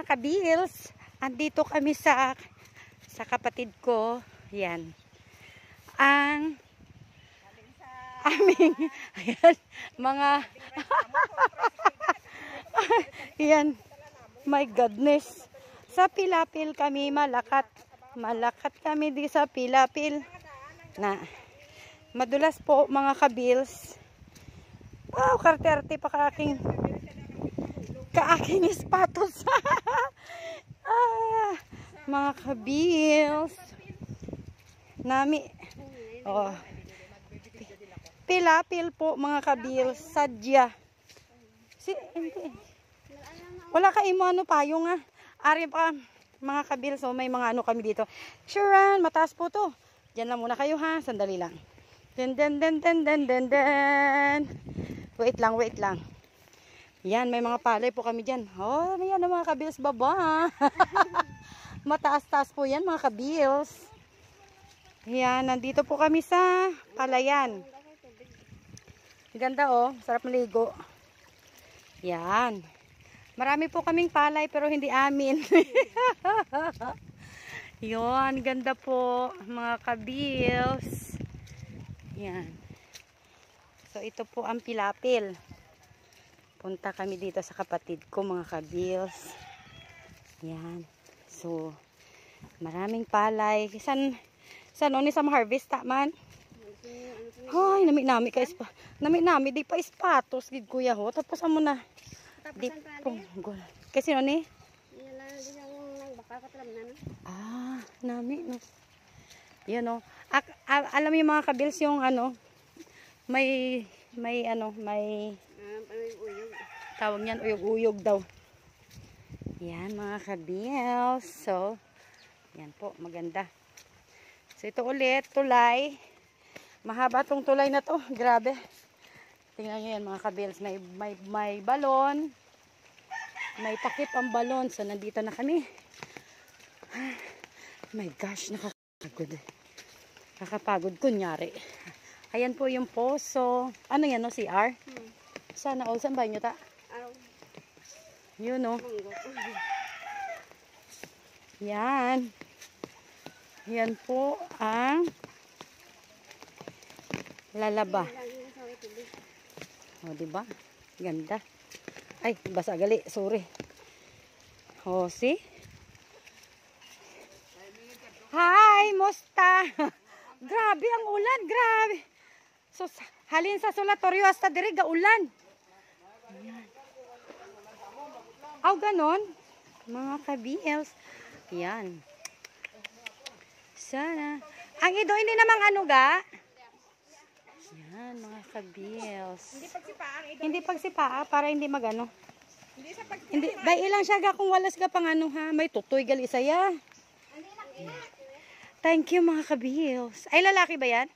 mga kabils, andito kami sa kapatid ko. Yan. Ang aming ayan, mga yan. My goodness. Sa Pilapil kami malakat. Malakat kami di sa Pilapil. Na madulas po mga kabils. Wow, karterte pa kaaking ispatos. Mga kabils. Nami. Oh. Pilapil po mga kabils. Sadya. Hindi. Wala ka imo ano payong nga. Ari pa mga kabils. So may mga ano kami dito. Sure, mataas po to. Diyan lang muna kayo ha. Sandali lang. Den. Wait lang. Yan, may mga palay po kami dyan. Oh, yan ang mga kabils baba. Mataas-taas po yan mga kabils. Yan, nandito po kami sa palayan. Ganda oh, sarap maligo. Yan. Marami po kaming palay pero hindi amin. Yan, ganda po mga kabils. Yan. So ito po ang Pilapil. Punta kami dito sa kapatid ko mga kabils. Yan. So maraming palay. San ni sa harvest ta man? Hoy, nami ka ispa. Nami di pa ispatos gid kuya ho. Tapos amo na. Di punggol. Kasi no ni? Nami no. Yan oh. Alam mo yung mga kabils yung ano may tawag niyan uyog-uyog daw. Yan mga kabils. So, yan po, maganda. So, ito ulit, tulay. Mahaba tong tulay na to. Grabe. Tingnan nyo yan mga kabils. May balon. May takip ang balon. So, nandito na kami. Oh my gosh, nakakapagod. Nakakapagod kunyari. Ayan po yung poso. Ano yan no, CR? Sana all, saan ba nyo ta? Yun o. Yan. Yan po ang lalaba. O, diba? Ganda. Ay, basa gali. Sorry. O, see? Hi, musta? Grabe ang ulan. Grabe. So, halin sa Sulatoryo hasta diri ga ulan. Ayan. Aw, ganon. Mga kabils. Yan. Sana. Ang ido, hindi namang ano ga? Yan, mga kabils. Hindi pagsipaa, para hindi magano. Hindi, bay ilang siya ga kung walas ga pang ano ha. May tutoy gali saya. Thank you mga kabils. Ay, lalaki ba yan?